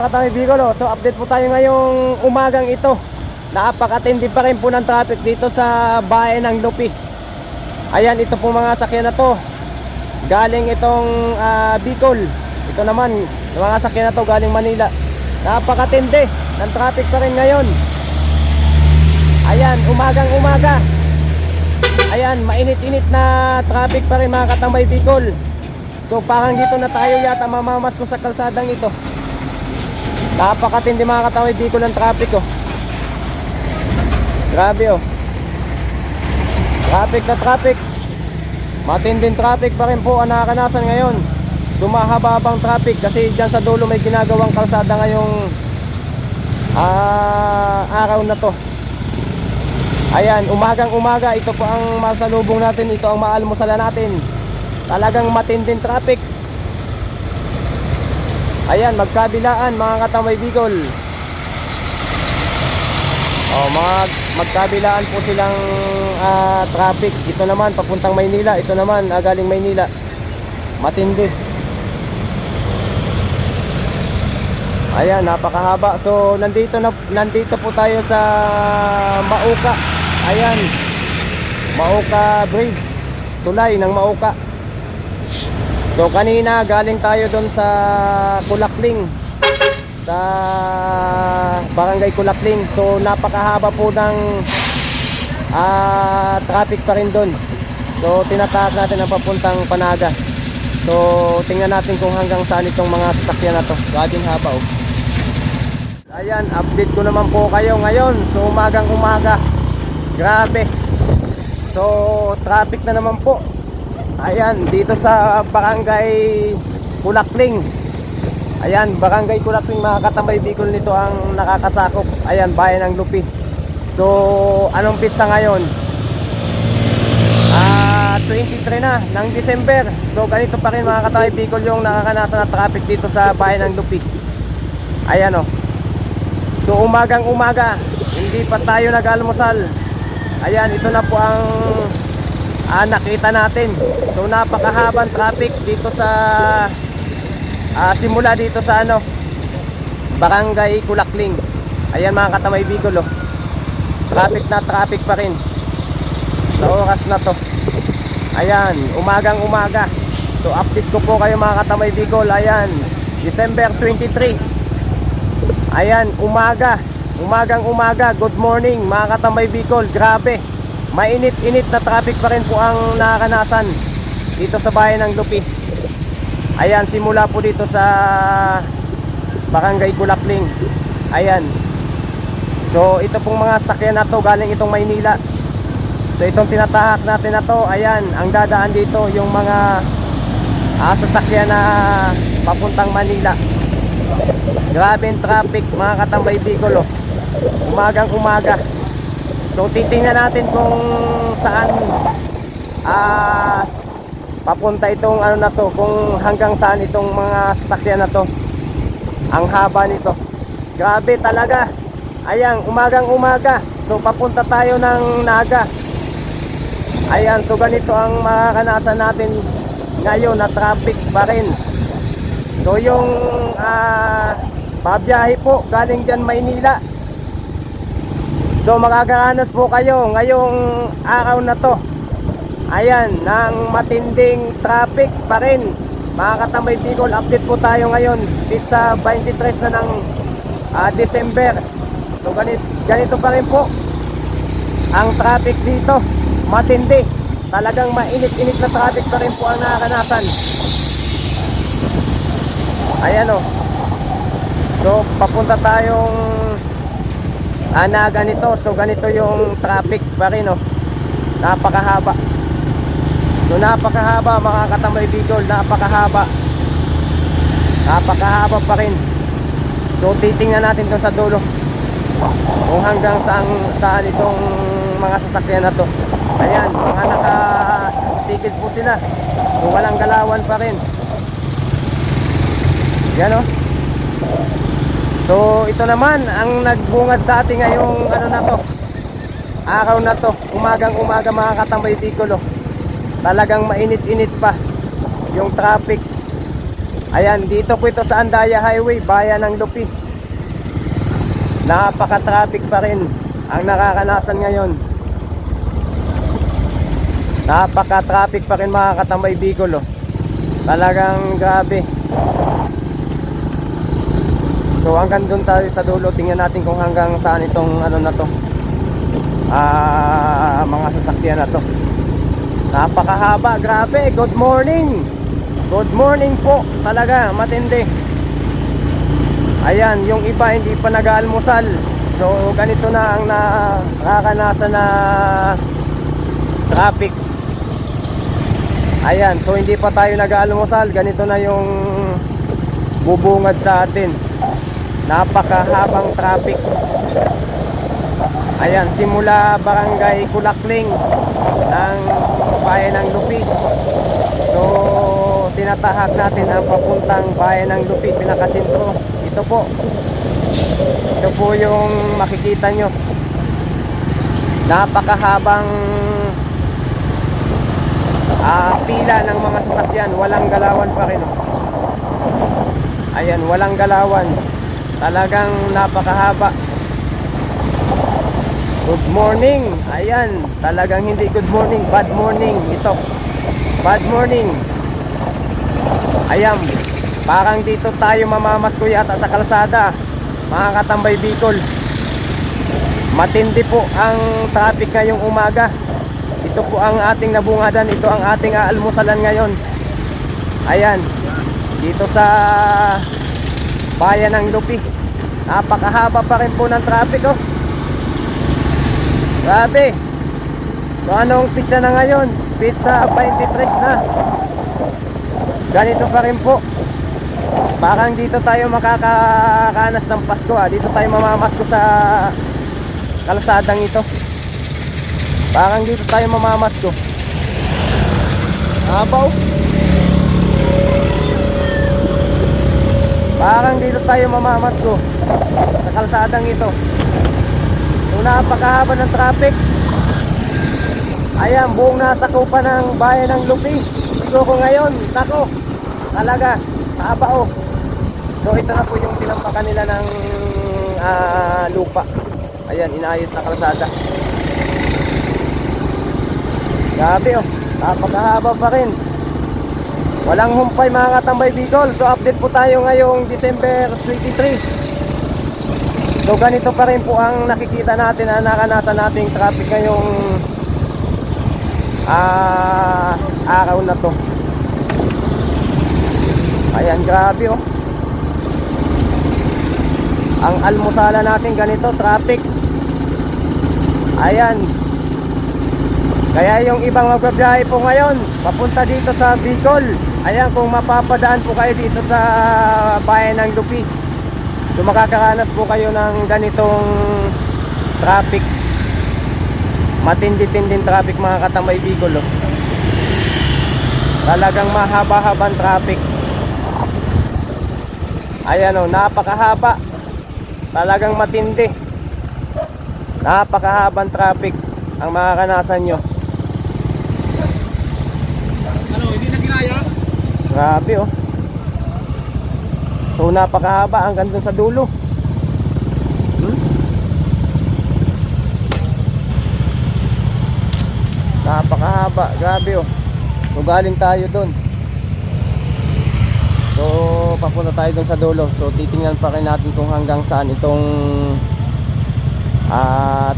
Katangay Bicol, so update po tayo ngayong umagang ito. Napakatindi pa rin po ng traffic dito sa bayan ng Lupi. Ayan, ito po mga sakyan na to galing itong Bicol. Ito naman, mga sakyan na to galing Manila. Napakatindi ng traffic pa rin ngayon. Ayan, umagang umaga. Ayan, mainit-init na traffic pa rin mga katambay Bicol. So parang dito na tayo yata mamamas ko sa kalsadang ito. Napakatindi mga katambay Bicol ng traffic oh. Grabe oh. Traffic na traffic. Matinding traffic pa rin po ang nakakanasan ngayon. Sumahababang traffic kasi dyan sa dulo may ginagawang kalsada ngayong araw na to. Ayan, umagang umaga, ito po ang masalubong natin. Ito ang maalmusalan natin. Talagang matinding traffic. Ayan, magkabilaan mga katambay Bicol. Magkabilaan po silang traffic. Ito naman papuntang Maynila. Ito naman galing Maynila. Matindi. Ayan, napakahaba. So nandito po tayo sa Mauka. Ayan, Mauka Bridge, tulay ng Mauka. So kanina galing tayo doon sa Kulakling, sa Barangay Kulakling. So napakahaba po ng traffic pa rin doon. So tinataas natin ang papuntang Panaga. So tingnan natin kung hanggang saan itong mga sasakyan na to. Gading haba oh. Ayan, update ko naman po kayo ngayon. So umagang umaga, grabe. So traffic na naman po. Ayan, dito sa Barangay Kulakling. Ayan, Barangay Kulakling mga katambay Bicol, nito ang nakakasakop. Ayan, bayan ng Lupi. So anong pizza ngayon? 23 na ng December. So ganito pa rin mga katambay Bicol yung nakakanasan na traffic dito sa bayan ng Lupi. Ayan o. So umagang umaga, hindi pa tayo nag-almusal. Ayan, ito na po ang nakita natin. So napakahabang traffic dito sa simula dito sa Barangay Kulakling. Ayan mga katamay Bicol oh. Traffic na traffic pa rin sa oras na to. Ayan, umagang umaga. So update ko po kayo mga katamay Bicol. Ayan, December 23. Ayan, umagang umaga. Good morning mga katambay Bicol. Grabe, mainit-init na traffic pa rin po ang nakakanasan dito sa bayan ng Lupi. Ayan, simula po dito sa Barangay Kulakling. Ayan. So ito pong mga sakyan na to galing itong Maynila. So itong tinatahak natin na to, ayan, ang dadaan dito yung mga sasakyan na papuntang Manila. Grabe yung traffic mga katambay Bicol oh. Umagang umaga. So titingnan natin kung saan papunta itong na to, kung hanggang saan itong mga sasakyan na to. Ang haba nito. Grabe talaga. Ayan, umagang umaga. So papunta tayo ng Naga. Ayan, so ganito ang makakanasan natin ngayon na traffic pa rin. So yung pabiyahe po galing dyan Maynila. So makakaranas po kayo ngayong araw na to. Ayan, ng matinding traffic pa rin mga katambay Bicol. Update po tayo ngayon dito sa 23 na ng December. So ganito pa rin po ang traffic dito. Matindi. Talagang mainit-init na traffic pa rin po ang nakakanasan. Ayan o. So papunta tayong Naga nito. So ganito yung traffic pa rin o. Napakahaba. So napakahaba mga katambay Bicol. Napakahaba. Napakahaba pa rin. So titingnan natin doon sa dulo kung hanggang saan itong mga sasakyan na to. Ayan, mga nakatigil po sila. So walang galawan pa rin. Yan o. So ito naman ang nagbungad sa atin ngayong na to, araw na to. Umagang umaga mga katambay Bicol oh. Talagang mainit-init pa yung traffic. Ayan, dito po ito sa Andaya Highway, bayan ng Lupi. Napaka-traffic pa rin ang nakakanasan ngayon. Napaka-traffic pa rin mga katambay Bicol, oh. Talagang grabe. So hanggang doon tayo sa dulo. Tingnan natin kung hanggang saan itong ano na to, mga sasakyan na to. Napakahaba, grabe. Good morning. Good morning po. Talaga, matindi. Ayan, yung iba hindi pa nag-aalmusal. So ganito na ang nakakanasan na traffic. Ayan, so hindi pa tayo nag-aalmusal. Ganito na yung bubungad sa atin. Napakahabang traffic. Ayan, simula Barangay Kulakling ng bayan ng Lupi. So tinatahak natin ang papuntang bayan ng Lupi, pinakasentro. Ito po. Ito po yung makikita nyo. Napakahabang pila ng mga sasakyan. Walang galawan pa rin, oh. Ayan, walang galawan. Talagang napakahaba. Good morning. Ayan, talagang hindi good morning, bad morning ito. Bad morning. Ayan, parang dito tayo mamamasko yata sa kalsada, mga katambay Bicol. Matindi po ang traffic ngayong umaga. Ito po ang ating nabungadan. Ito ang ating aalmusalan ngayon. Ayan, dito sa bayan ng Lupi. Napakahaba pa rin po ng traffic, oh. Grabe. So anong pizza na ngayon? Pizza 23 na. Ganito pa rin po. Parang dito tayo makakakanas ng Pasko, ah. Dito tayo mamamasko sa kalsadang ito. Parang dito tayo mamamasko. Habaw. Parang dito tayo mamamasko sa kalsadang ito. So napakahaba ng traffic. Ayan, buong nasakupan ng bayan ng Lupi. Siguro ngayon, nako, talaga, haba, oh. So ito na po yung tinampakan nila ng lupa. Ayan, inaayos na kalsada. Grabe, oh, napakahaba pa rin. Walang humpay mga katambay Bicol. So update po tayo ngayong December 23. So ganito pa rin po ang nakikita natin na nakanasan nating traffic ngayong araw na to. Ayan, grabe, oh. Ang almusala natin ganito, traffic. Ayan. Kaya yung ibang magbabiyahe po ngayon papunta dito sa Bicol, ayan, kung mapapadaan po kayo dito sa bayan ng Lupi, so makakaranas po kayo ng ganitong traffic. Matindi-tinding traffic mga katambay Bicol, oh. Talagang mahaba-habang traffic. Ayan, oh, napakahaba. Talagang matindi. Napakahabang traffic ang makakanasan nyo. Ano, hindi na ginaya? Grabe, oh. So napakahaba hanggang dun sa dulo. Napakahaba, grabe, oh. So galing tayo dun. So papunta tayo dun sa dulo. So titingnan pa rin natin kung hanggang saan itong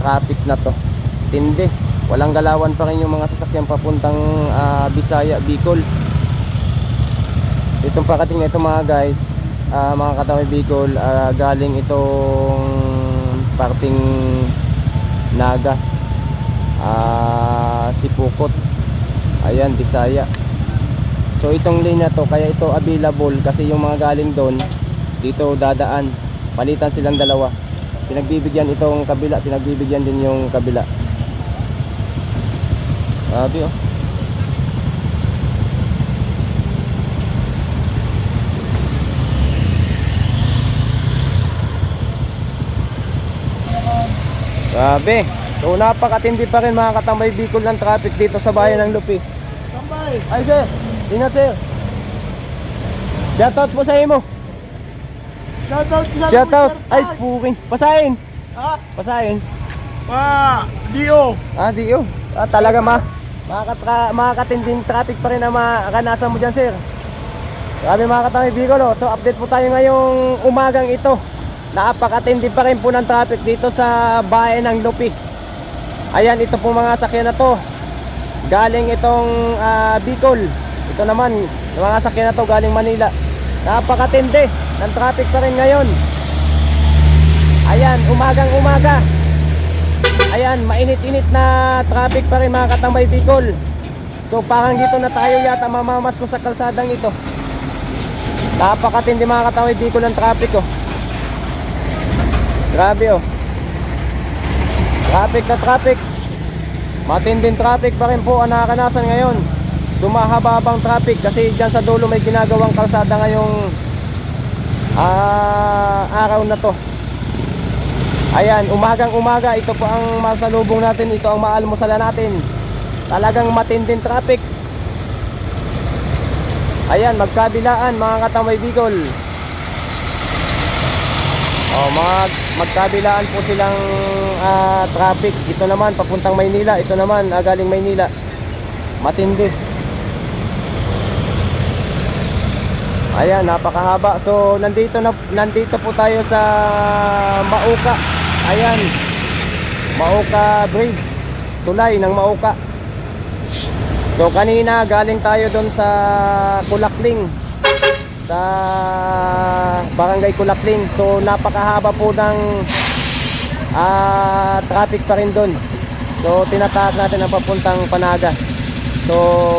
traffic na to. Tindi. Walang galawan pa rin yung mga sasakyan papuntang Bisaya, Bicol. So itong pakating na ito mga guys, mga katambay Bicol, galing itong parting Naga, Sipukot. Ayan, Bisaya. So itong lane na to, kaya ito available kasi yung mga galing doon dito dadaan. Palitan silang dalawa. Pinagbibigyan itong kabila, pinagbibigyan din yung kabila. Grabe, oh. Grabe. So napakatindi pa rin mga katambay Bicol ng traffic dito sa bayan ng Lupi. Tambay! Ay sir, ingat sir. Shoutout po sa imo. Shoutout. Ay, puking. Pasahin. Ha? Pasahin. Dio. Dio. Talaga makakatinding traffic pa rin na makakanasan mo dyan, sir. Grabe mga katamay Bicol, oh. So update po tayo ngayong umagang ito. Napakatindi pa rin po ng traffic dito sa bayan ng Lupi. Ayan, ito po mga sakyan na to. Galing itong Bicol. Ito naman, yung mga sakyan na to galing Manila. Napakatindi ng traffic pa rin ngayon. Ayan, umagang umaga. Ayan, mainit-init na traffic pa rin mga katambay Bicol. So parang dito na tayo yata mamamas ko sa kalsadang ito. Napakatindi mga katambay Bicol ng traffic, oh. Grabe, oh. Traffic na traffic. Matinding traffic pa rin po ang nakakanasan ngayon. Sumahaba-habang traffic kasi dyan sa dulo may ginagawang kalsada ngayong araw na to. Ayan, umagang umaga, ito po ang masalubong natin, ito ang maalmusalan natin. Talagang matinding traffic. Ayan, magkabilaan mga katamay Bicol. Magkabilaan po silang traffic. Ito naman papuntang Maynila, ito naman galing Maynila. Matindi. Ayan, napakahaba. So nandito po tayo sa Mauka. Ayan, Mauka Bridge, tulay ng Mauka. So kanina galing tayo doon sa Kulakling, sa Barangay Kulakling. So napakahaba po ng traffic pa rin doon. So tinataas natin ang papuntang Panaga. So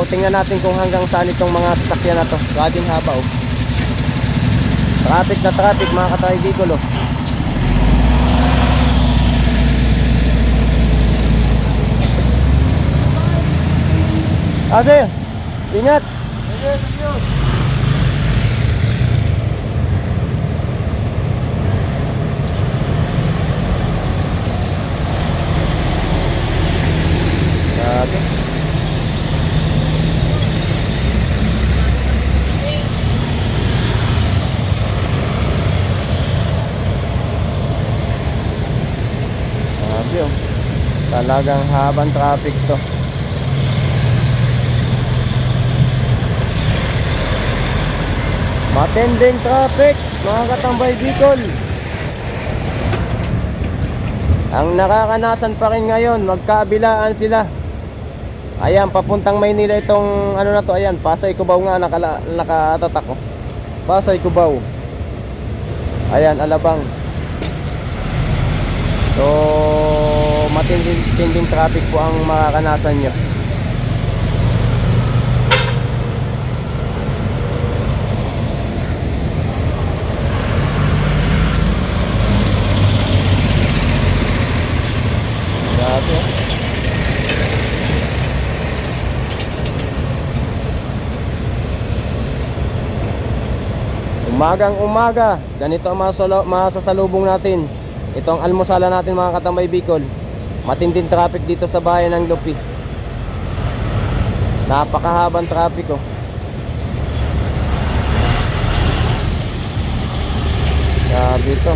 tingnan natin kung hanggang saan itong mga sasakyan na to. Grabing haba, oh. Traffic na traffic mga katay Bicol, oh. Sir, ingat. Grabe. Grabe, oh. Talagang habang traffic to. Matinding traffic mga katambay Bicol. Ang nakakanasan pa rin ngayon, magkabilaan sila. Ayan, papuntang Maynila itong ano na to. Ayan, Pasay Cubao nga nakatatak, oh. Pasay Cubao. Ayan, Alabang. So matinding traffic po ang makakanasan nyo. Umagang umaga, ganito ang masasalubong natin. Ito ang almusala natin mga katambay Bicol. Matinding traffic dito sa bayan ng Lupi. Napakahabang traffic, oh. Grabe ito.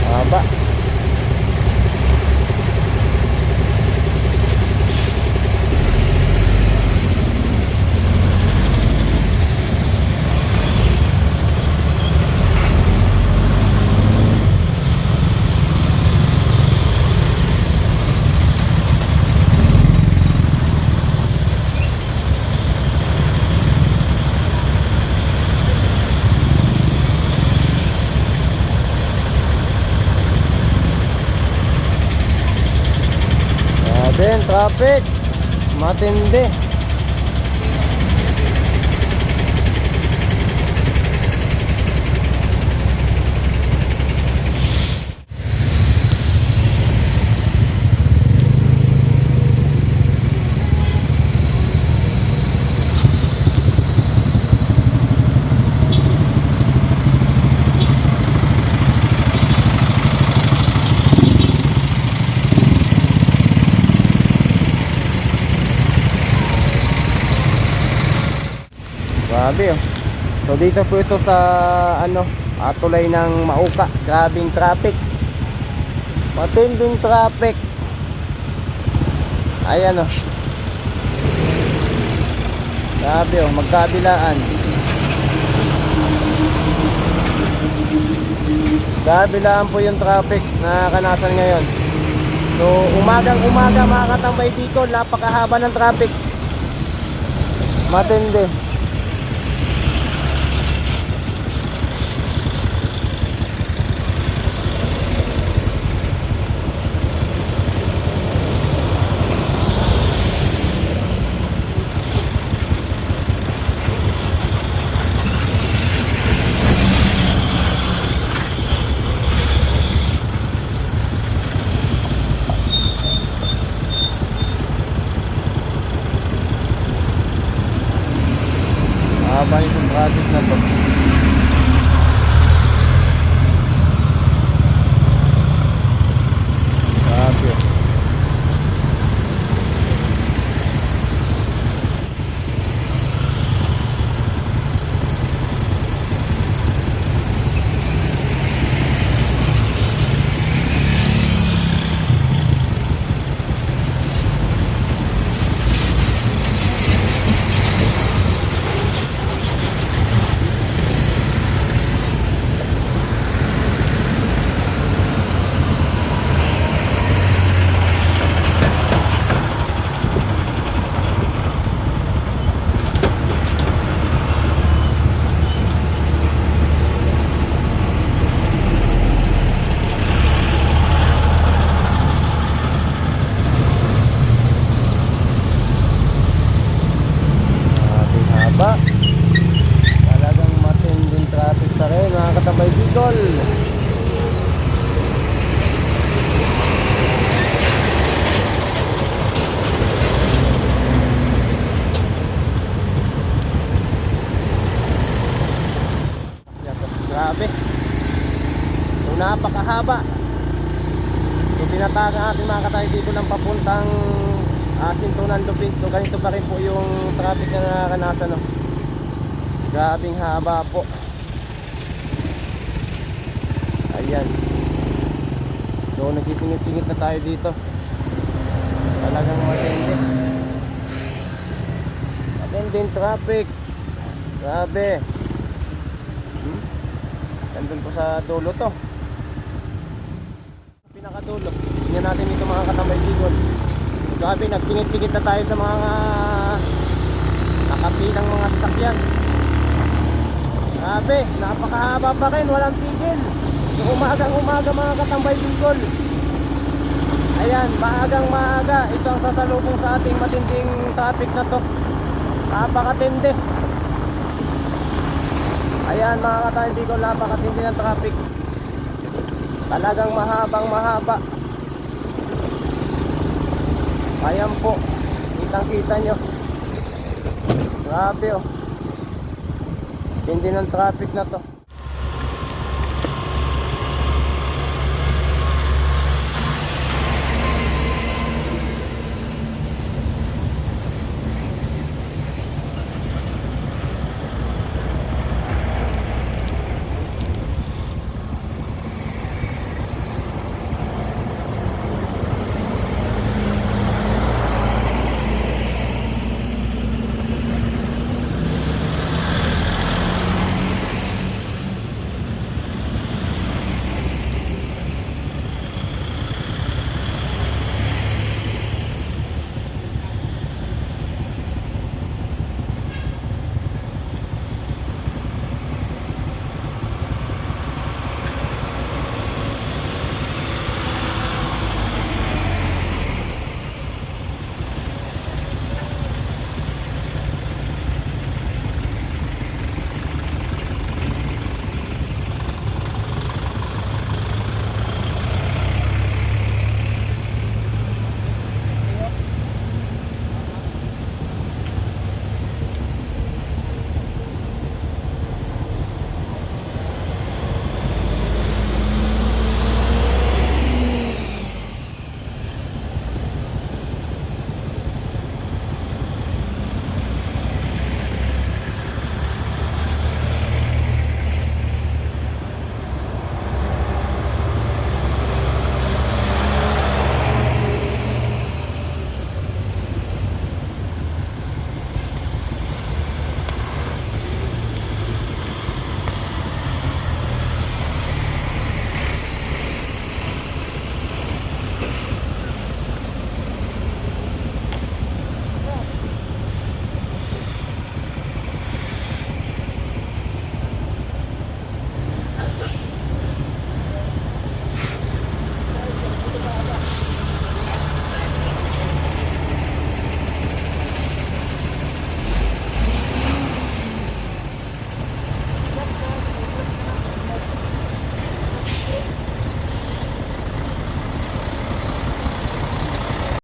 Haba. Traffic matindi. Grabe oh. So dito po ito sa ano, tulay ng Mauka. Grabing traffic. Matinding traffic. Ayan oh. Grabe oh, magkabilaan. Kabilaan po yung traffic na kanasan ngayon. So umagang umaga mga katambay Bicol, napakahaba ng traffic. Matindi. Haba itong traffic na to. Grabe. Haba. Talagang matinding traffic pa rin mga katambay Bicol. Grabe. So napakahaba. So tinataga natin mga katambay Bicol ng papuntang Sintunan Lupin. So ganito pa rin po yung traffic na nakakanasan no? Grabing haba po. Ayan. So nagsisingit-singit na tayo dito. Talagang matindi. Matinding traffic. Grabe. Nandun po sa dulo to. Pinakadulo. Tingnan natin dito mga katambay Bicol. Grabe, nagsingit-singit na tayo sa mga nakapilang mga sasakyan. Grabe, napakahaba pa rin, walang tigil. So umagang umaga mga katambay Bicol. Ayan, maagang maaga. Ito ang sasalubong sa ating matinding traffic na to. Napakatindi. Ayan mga katambay Bicol, napakatindi ng traffic. Talagang mahabang mahaba. Ayan po, kitang-kita nyo. Grabe oh. Hindi ng traffic na to.